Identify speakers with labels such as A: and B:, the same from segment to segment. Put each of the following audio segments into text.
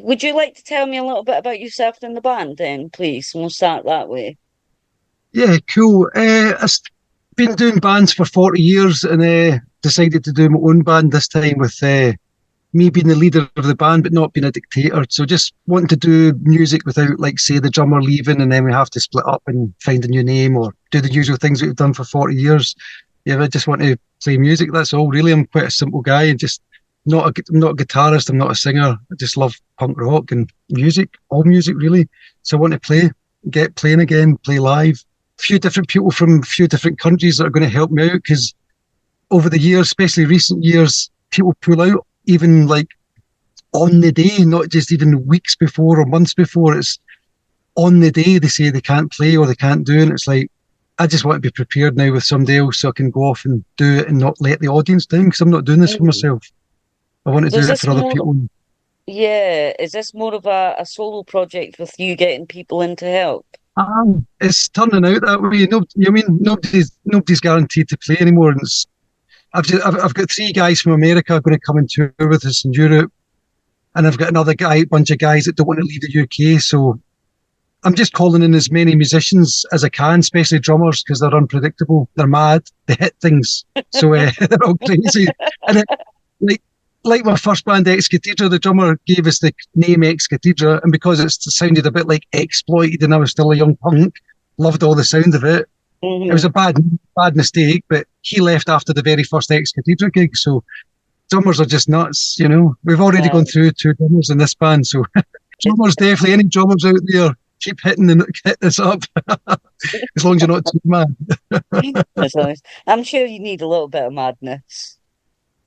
A: Would you like to tell me a little bit about yourself in the band then, please? And we'll start that way.
B: Yeah, cool. I've been doing bands for 40 years and decided to do my own band this time with me being the leader of the band, but not being a dictator. So just wanting to do music without, like, say, the drummer leaving and then we have to split up and find a new name or do the usual things that we've done for 40 years. Yeah, I just want to play music. That's all, really. I'm quite a simple guy and just I'm not a guitarist. I'm not a singer. I just love punk rock and music, all music, really. So I want to get playing again, play live. A few different people from a few different countries that are going to help me out because over the years, especially recent years, people pull out even like on the day, not just even weeks before or months before. It's on the day they say they can't play or they can't do it. And it's like, I just want to be prepared now with somebody else so I can go off and do it and not let the audience down because I'm not doing this for
A: Mm.
B: myself. I want to
A: So is
B: do it
A: this
B: for other
A: more,
B: people.
A: yeah, is this more of a solo project with you getting people in to help?
B: It's turning out that way. No, I mean nobody's guaranteed to play anymore. And I've got three guys from America going to come and tour with us in Europe, and I've got another bunch of guys that don't want to leave the UK. So I'm just calling in as many musicians as I can, especially drummers, because they're unpredictable. They're mad. They hit things. So they're all crazy. And like like my first band, Ex-Cathedra, the drummer gave us the name Ex-Cathedra, and because it sounded a bit like exploited, and I was still a young punk, loved all the sound of it. It was
A: Hmm.
B: a bad mistake, but he left after the very first Ex-Cathedra gig. So drummers are just nuts, you know. We've already gone
A: Right.
B: through two drummers in this band, so drummers definitely. Any drummers out there, keep hit this up, as long as you're not too mad.
A: That's nice. I'm sure you need a little bit of madness.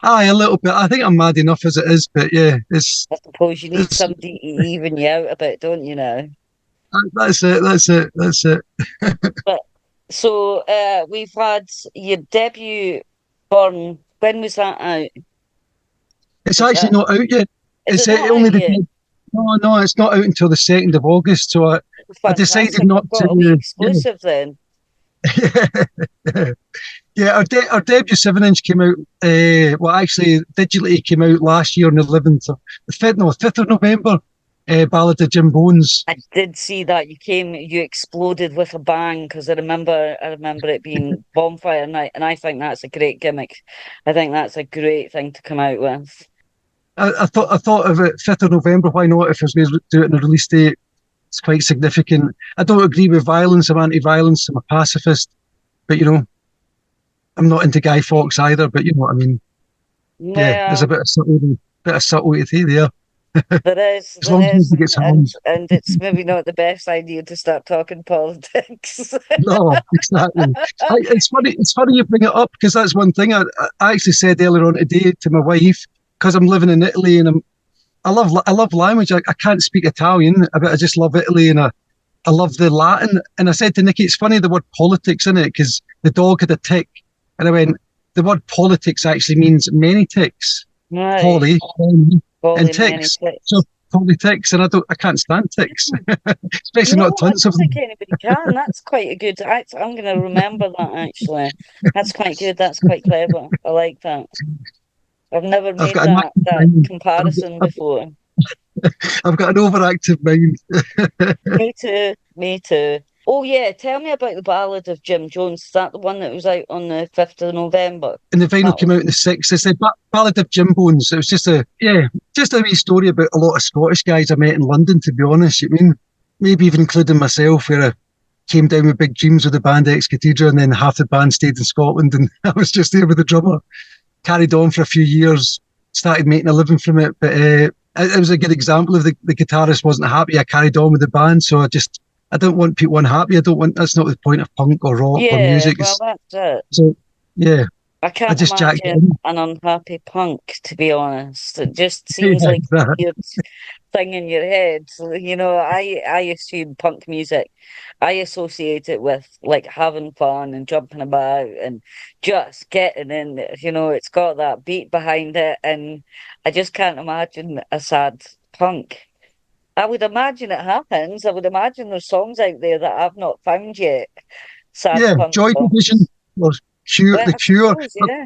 B: Aye, a little bit. I think I'm mad enough as it is, but yeah,
A: I suppose you need
B: it's
A: somebody to even you out a bit, don't you now?
B: that's it. That's it. That's it.
A: But so we've had your debut Born. When was that out?
B: It's
A: Was
B: actually
A: that
B: not out yet.
A: is
B: It's
A: it not
B: only
A: out
B: the
A: yet?
B: no, it's not out until the 2nd of August. So I decided
A: Fantastic.
B: not
A: I've got a wee
B: to. Yeah,
A: exclusive then.
B: yeah. Our debut 7 inch came out. Well, actually, digitally came out last year on the 11th of the 5th, no, 5th of November. Ballad of Jim Bones.
A: I did see that you exploded with a bang because I remember it being Bonfire night, and I think that's a great gimmick. I think that's a great thing to come out with.
B: I thought of it 5th of November. Why not? If I was going to do it in a release date, it's quite significant. I don't agree with violence. I'm anti-violence. I'm a pacifist, but I'm not into Guy Fawkes either. But you know what I mean. Yeah, there's a
A: Well,
B: bit of subtlety there. As long as
A: there is,
B: music gets
A: and
B: on.
A: it's maybe not the best idea to start talking politics.
B: No, exactly. It's funny. It's funny you bring it up because that's one thing I actually said earlier on today to my wife because I'm living in Italy and I love language. I can't speak Italian, but I just love Italy and I love the Latin. And I said to Nikki, it's funny the word politics in it because the dog had a tick, and I went, the word politics actually means many ticks,
A: Right,
B: poly, and
A: holy many
B: ticks. So
A: tits.
B: politics, and I can't stand ticks, especially
A: No,
B: not
A: I
B: tons of
A: don't think
B: them.
A: anybody can. That's quite a good. I'm going to remember that actually. That's quite good. That's quite clever. I like that. I've never
B: I've
A: made
B: got an active
A: that
B: mind.
A: comparison before.
B: I've got an overactive mind.
A: Me too. Me too. Oh yeah, tell me about the Ballad of Jim Jones. Is that the one that was out on the 5th of November?
B: And the vinyl
A: That
B: came
A: one.
B: out in the sixth. It's the Ballad of Jim Bones. It was just a wee story about a lot of Scottish guys I met in London. To be honest, I mean, maybe even including myself, where I came down with big dreams with the band Ex-Cathedra, and then half the band stayed in Scotland, and I was just there with the drummer. Carried on for a few years, started making a living from it, but it was a good example of the guitarist wasn't happy. I carried on with the band, so I don't want people unhappy. I don't want That's not the point of punk or rock or
A: Yeah,
B: music.
A: well that's it.
B: So yeah,
A: I
B: I
A: can't
B: just jacked it
A: imagine
B: in.
A: an unhappy punk, to be honest. It just seems
B: Yeah,
A: like a
B: that.
A: weird thing in your head. So, I assume punk music, I associate it with like having fun and jumping about and just getting in there. It's got that beat behind it, and I just can't imagine a sad punk. I would imagine it happens. I would imagine there's songs out there that I've not found yet. Sad
B: Yeah,
A: punk
B: Joy Division
A: songs.
B: or Cure,
A: Well,
B: the
A: I
B: Cure.
A: suppose, yeah.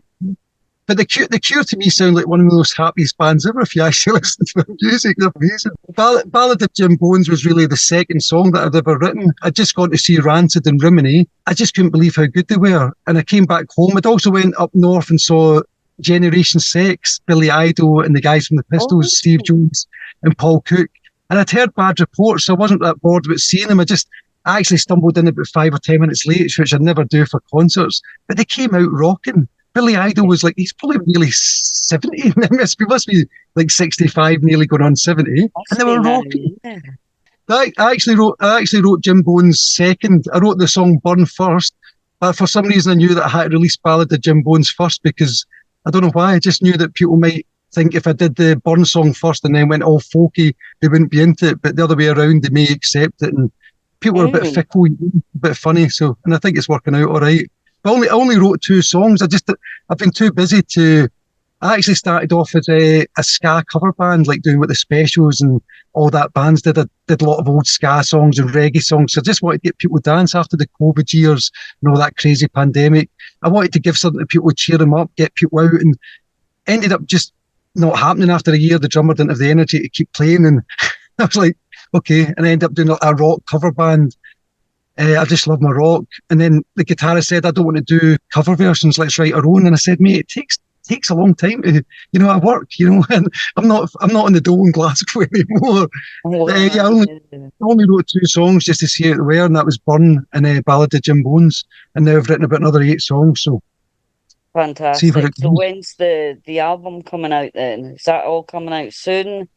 B: But the Cure to me sound like one of the most happiest bands ever. If you actually listen to their music, they're amazing. Ballad of Jim Bones was really the second song that I'd ever written. I'd just gone to see Rancid in Rimini. I just couldn't believe how good they were. And I came back home. I'd also went up north and saw Generation Sex, Billy Idol, and the guys from the Pistols, Steve Jones and Paul Cook. And I'd heard bad reports, so I wasn't that bored about seeing them. I actually stumbled in about 5 or 10 minutes late, which I'd never do for concerts. But they came out rocking. Billy Idol was like, he's probably nearly 70. He must be like 65, nearly going on 70. And they were rocking. Yeah. I actually wrote Jim Bones second. I wrote the song Burn first, but for some reason I knew that I had to release Ballad of Jim Bones first, because I don't know why. I just knew that people might think if I did the Burn song first and then went all folky, they wouldn't be into it. But the other way around, they may accept it. And people are a bit fickle, a bit funny. So, and I think it's working out all right. I only wrote 2 songs. I've been too busy to. I actually started off as a ska cover band, like doing what the Specials and all that bands did. I did a lot of old ska songs and reggae songs. So I just wanted to get people to dance after the COVID years and all that crazy pandemic. I wanted to give something to people, cheer them up, get people out, and ended up just not happening after a year. The drummer didn't have the energy to keep playing, and I was like, okay. And I ended up doing a rock cover band. I just love my rock. And then the guitarist said, I don't want to do cover versions, let's write our own. And I said, mate, it takes a long time to, I work, and I'm not in the dole in Glasgow anymore. I only wrote 2 songs just to see how they were, and that was Burn and Ballad of Jim Bones. And now I've written about another 8 songs, so.
A: Fantastic. So when's the album coming out then? Is that all coming out soon?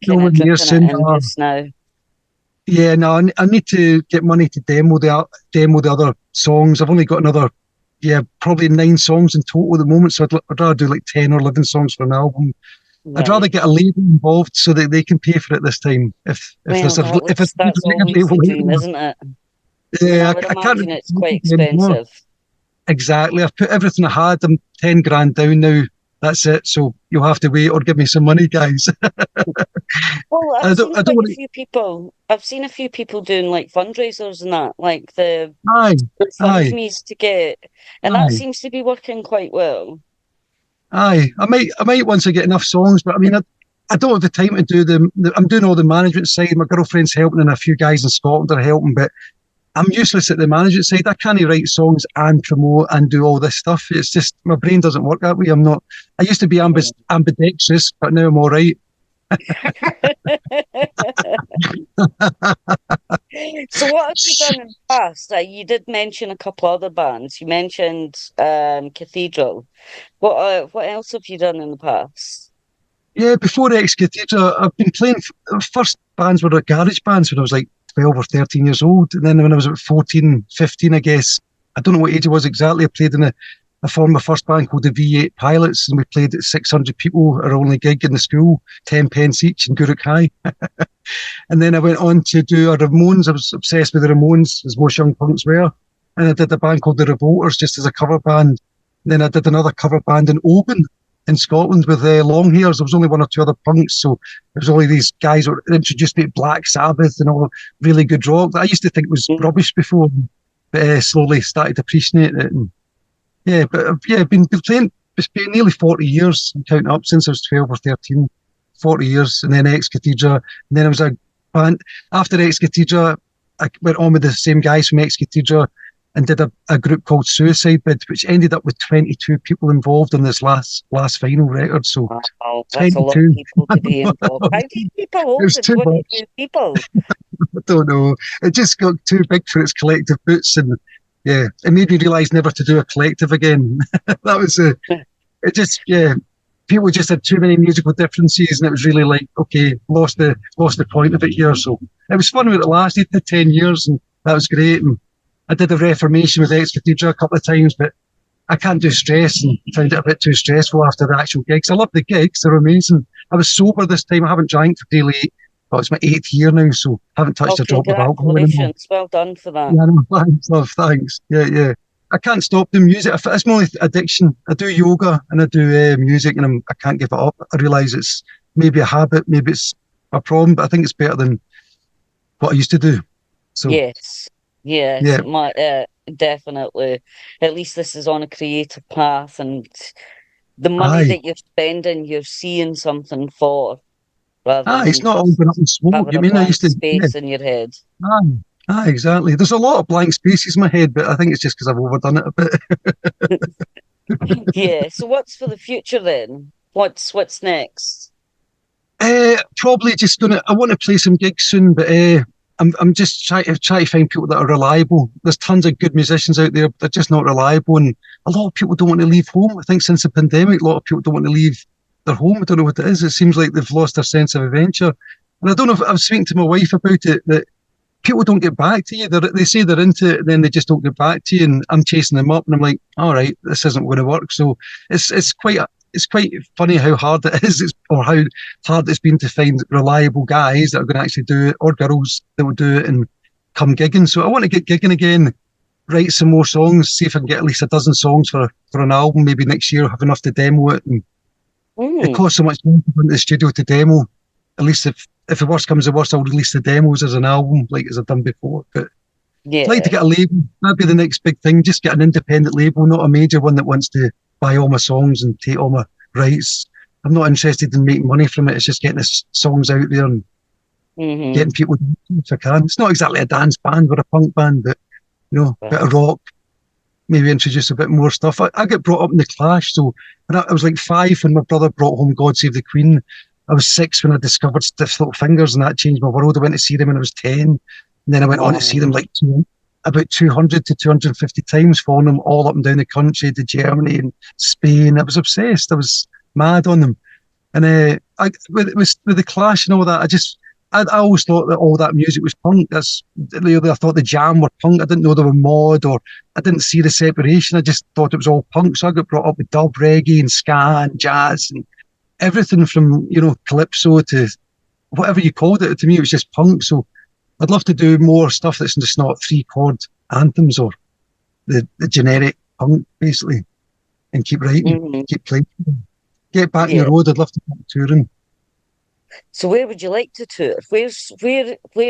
B: No, soon.
A: Now?
B: Yeah, no, I need to get money to demo the other songs. I've only got probably 9 songs in total at the moment, so I'd rather do like 10 or 11 songs for an album. Right. I'd rather get a label involved so that they can pay for it this time. If it's always
A: the dream, isn't it?
B: Yeah,
A: I can't imagine it's quite expensive.
B: Exactly. I've put everything I had. I'm 10 grand down now. That's it. So you'll have to wait or give me some money, guys.
A: Well, I've seen a few people doing like fundraisers and that, like the fundraisers to get, and that seems to be working quite well.
B: I might once I get enough songs, but I mean, I don't have the time to do them. I'm doing all the management side. My girlfriend's helping, and a few guys in Scotland are helping, but I'm useless at the management side. I can't write songs and promote and do all this stuff. It's just, my brain doesn't work that way. I used to be ambidextrous, but now I'm all right.
A: So what have you done in the past? You did mention a couple other bands. You mentioned Cathedral. What else have you done in the past?
B: Yeah, before Ex-Cathedra, I've been playing. First bands were garage bands when I was like 12 or 13 years old. And then when I was about 14, 15, I guess, I don't know what age it was exactly, I played in I formed my first band called the V8 Pilots, and we played at 600 people, our only gig in the school, 10 pence each in Guruk High. And then I went on to do a Ramones. I was obsessed with the Ramones, as most young punks were. And I did a band called the Revolters, just as a cover band. And then I did another cover band in Oban in Scotland with long hairs. There was only 1 or 2 other punks, so there was only these guys who introduced me to Black Sabbath and all really good rock that I used to think was rubbish before, but slowly started to appreciate it. And I've been playing. It's been nearly 40 years. I'm counting up since I was 12 or 13. 40 years, and then Ex-Cathedra, and then I was a band after Ex-Cathedra. I went on with the same guys from Ex-Cathedra and did a group called Suicide Bid, which ended up with 22 people involved in this last final record. So
A: wow, that's 22. A lot of people to be involved. How do you keep a hold of 22 people?
B: I don't know. It just got too big for its collective boots, and it made me realise never to do a collective again. That was it. Just people just had too many musical differences, and it was really like, okay, lost the point of it here. So it was fun when it lasted for 10 years, and that was great. And I did the Reformation with Ex-Cathedra a couple of times, but I can't do stress, and found it a bit too stressful after the actual gigs. I love the gigs, they're amazing. I was sober this time. I haven't drank for nearly, it's my 8th year now, so I haven't touched a drop of alcohol anymore.
A: Well done for that.
B: Yeah, no, thanks, love, thanks. Yeah. I can't stop doing music. It's my only addiction. I do yoga and I do music, and I can't give it up. I realise it's maybe a habit, maybe it's a problem, but I think it's better than what I used to do. So
A: yes, definitely. At least this is on a creative path, and the money
B: Aye.
A: that you're spending, you're seeing something for, rather
B: Aye, it's
A: than
B: not all going up in smoke.
A: having
B: I
A: a
B: mean, I used
A: blank
B: to, yeah,
A: space in your head.
B: aye, aye, exactly. There's a lot of blank spaces in my head, but I think it's just because I've overdone it a bit.
A: Yeah. So what's for the future then? What's next?
B: Probably just gonna. I want to play some gigs soon, but I'm just trying to find people that are reliable. There's tons of good musicians out there, but they're just not reliable, and a lot of people don't want to leave home. I think since the pandemic, a lot of people don't want to leave their home. I don't know what it is. It seems like they've lost their sense of adventure, and I don't know if I was speaking to my wife about it that people don't get back to you. They say they're into it, and then they just don't get back to you. And I'm chasing them up, and I'm like, all right, this isn't going to work. So it's quite funny how hard it is, or how hard it's been to find reliable guys that are going to actually do it, or girls that will do it and come gigging. So I want to get gigging again, write some more songs, see if I can get at least a dozen songs for an album. Maybe next year, have enough to demo it. And it
A: Mm,
B: costs so much money to go into the studio to demo. At least if the worst comes to worst, I'll release the demos as an album, like as I've done before. But I'd like to
A: yeah.
B: get a label. That'd be the next big thing. Just get an independent label, not a major one that wants to buy all my songs and take all my rights. I'm not interested in making money from it. It's just getting the songs out there and
A: Hmm.
B: getting people if I can. It's not exactly a dance band or a punk band, but a bit of rock, maybe introduce a bit more stuff. I get brought up in the Clash, so I was like 5 when my brother brought home God Save the Queen. I was 6 when I discovered Stiff Little Fingers, and that changed my world. I went to see them when I was 10, and then I went on to see them
A: Wow.
B: like about 200 to 250 times, following them all up and down the country to Germany and Spain. I was obsessed. I was mad on them. And with the Clash and all that, I always thought that all that music was punk. I thought the Jam were punk. I didn't know they were mod, or I didn't see the separation. I just thought it was all punk. So I got brought up with dub, reggae, and ska and jazz and everything from calypso to whatever you called it. To me, it was just punk. So I'd love to do more stuff that's just not 3 chord anthems or the generic punk, basically, and keep writing,
A: Hmm.
B: keep playing. Get back on the
A: Yeah.
B: road. I'd love to get touring.
A: So where would you like to tour? Where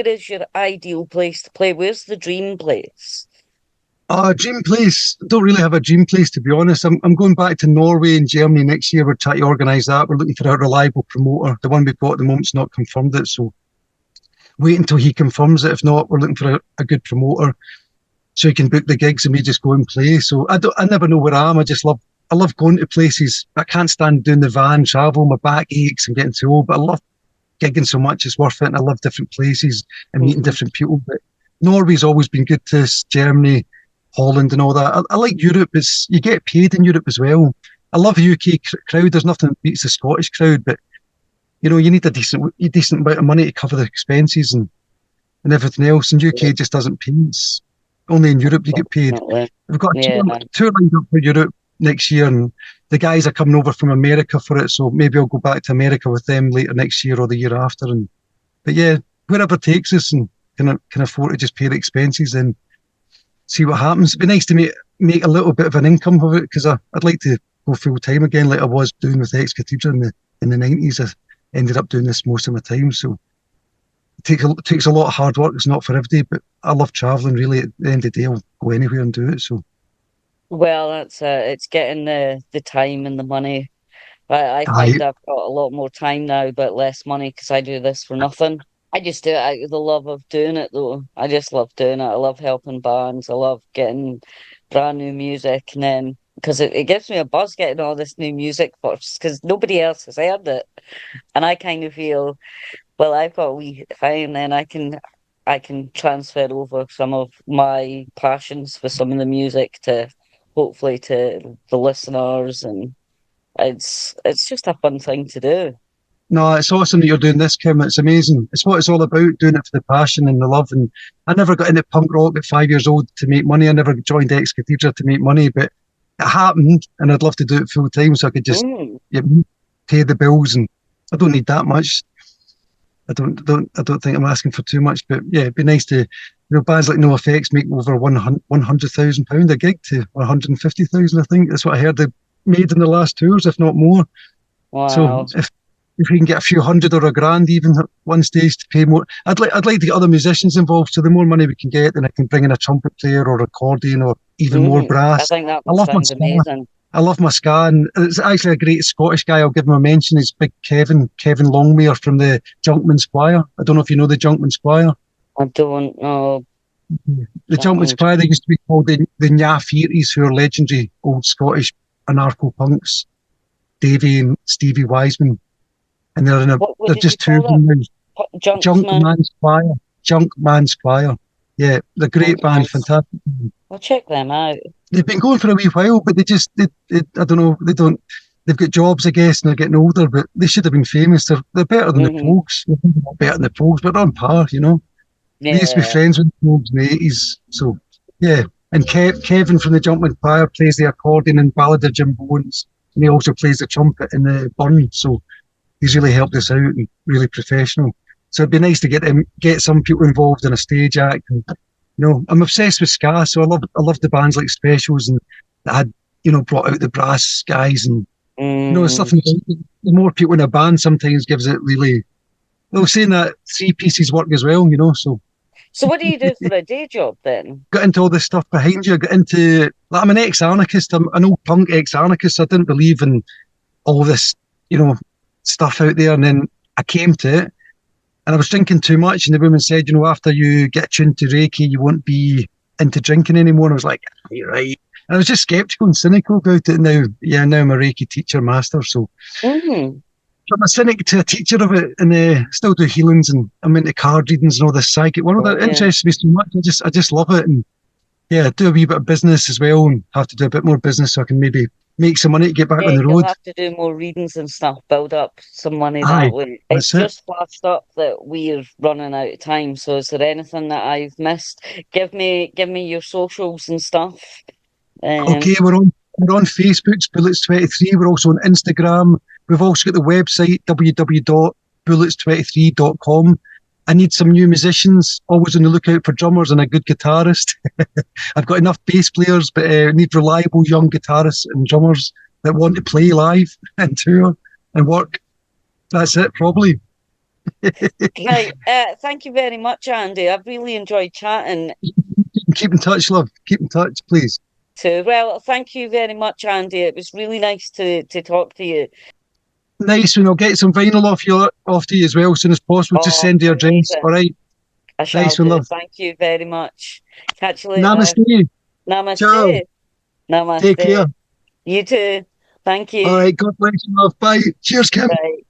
A: is your ideal place to play? Where's the dream place?
B: Dream place. Don't really have a dream place, to be honest. I'm going back to Norway and Germany next year. We're trying to organise that. We're looking for a reliable promoter. The one we've got at the moment's not confirmed it, so wait until he confirms it. If not, we're looking for a good promoter so he can book the gigs and we just go and play. So I never know where I am. I love going to places. I can't stand doing the van travel. My back aches. I'm getting too old, but I love gigging so much. It's worth it. And I love different places and meeting
A: Hmm.
B: different people. But Norway's always been good to us. Germany, Holland, and all that. I like Europe. You get paid in Europe as well. I love the UK crowd. There's nothing that beats the Scottish crowd, but you need a decent amount of money to cover the expenses and everything else. And
A: Yeah,
B: UK just doesn't pay. It's only in Europe you get paid.
A: definitely.
B: We've got a
A: Yeah.
B: tour lined up for Europe next year, and the guys are coming over from America for it. So maybe I'll go back to America with them later next year or the year after. But yeah, wherever it takes us, and can afford to just pay the expenses and see what happens. It'd be nice to make a little bit of an income of it, because I'd like to go full time again, like I was doing with Ex-Cathedra in the 90s. I ended up doing this most of my time, so takes a lot of hard work. It's not for everybody, but I love traveling. Really, at the end of the day, I'll go anywhere and do it. So
A: Well, it's getting the time and the money. I
B: I
A: find I've got a lot more time now, but less money because I do this for nothing. I just do it out of the love of doing it, though. I just love doing it. I love helping bands. I love getting brand new music, and then because it gives me a buzz getting all this new music first, because nobody else has heard it, and I kind of feel, well, I've got a wee thing, then I can transfer over some of my passions for some of the music to hopefully to the listeners, and it's just a fun thing to do.
B: No, it's awesome that you're doing this, Kim. It's amazing. It's what it's all about, doing it for the passion and the love. And I never got into punk rock at 5 years old to make money. I never joined Ex-Cathedra to make money, but it happened, and I'd love to do it full time so I could just
A: Mm.
B: yeah, pay the bills. And I don't need that much. I don't think I'm asking for too much, but yeah, it'd be nice to, bands like NOFX make over £100,000 a gig to 150,000. I think that's what I heard they made in the last tours, if not more. So
A: Wow.
B: if we can get a few hundred or a grand even at one stage to pay more, I'd like to get other musicians involved. So the more money we can get, then I can bring in a trumpet player or accordion or even more
A: I
B: brass.
A: think that
B: I
A: would
B: love my
A: sound
B: ska.
A: amazing.
B: I love my ska, and it's actually a great Scottish guy. I'll give him a mention. He's big Kevin Longmere from the Junkman Squire. I don't know if you know the Junkman Squire.
A: I don't know.
B: The Junkman Squire, they used to be called the Nya who are legendary old Scottish anarcho punks, Davy and Stevie Wiseman, and they're just two of them now. Junkman Squire. Junkman Squire. Yeah, the great band, fantastic.
A: I'll check them out.
B: They've been going for a wee while, but I don't know, they've got jobs, I guess, and they're getting older, but they should have been famous. They're better than the Pogues. They're not better than the Pogues, but they're on par, you know. Yeah. They used to be friends with the Pogues in the 80s, so, yeah. And Kevin from the Jumpman Choir plays the accordion in Ballad of Jim Bones, and he also plays the trumpet in the Burn, so he's really helped us out and really professional. So it'd be nice to get some people involved in a stage act. And, you know, I'm obsessed with ska, so I love the bands like Specials and that had, you know, brought out the brass guys, and you know, it's something. The more people in a band sometimes gives it really. Well, saying that 3 pieces work as well, you know. So
A: what do you do for a day job then?
B: Got into all this stuff behind you. Got into, like, I'm an ex-anarchist. I'm an old punk ex-anarchist. I didn't believe in all this, you know, stuff out there, and then I came to it. And I was drinking too much, and the woman said, you know, after you get tuned to Reiki, you won't be into drinking anymore. And I was like, you're right. And I was just skeptical and cynical about it. Now I'm a Reiki teacher master. So I'm a cynic to a teacher of it, and still do healings, and I'm into card readings and all this psychic world. That interests me so much. I just love it. And yeah, do a wee bit of business as well, and have to do a bit more business so I can maybe make some money to get back on the road.
A: You'll have to do more readings and stuff, build up some money that way. It's just flashed up that we're running out of time. So is there anything that I've missed? Give me your socials and stuff.
B: Okay, we're on Facebook, Bullitz23. We're also on Instagram. We've also got the website, www.bullitz23.com. I need some new musicians, always on the lookout for drummers and a good guitarist. I've got enough bass players, but I need reliable young guitarists and drummers that want to play live and tour and work. That's it, probably.
A: Right. Thank you very much, Andi. I've really enjoyed chatting.
B: Keep in touch, love. Keep in touch, please.
A: Well, thank you very much, Andi. It was really nice to talk to you.
B: Nice one. I'll get some vinyl off to you as well as soon as possible. Just send your address. All right.
A: I shall nice one, love. Thank you very much. Catch you later.
B: Namaste.
A: Namaste.
B: Ciao.
A: Namaste.
B: Take care.
A: You too. Thank you.
B: All right. God bless you, love. Bye. Cheers, Kim.
A: Bye.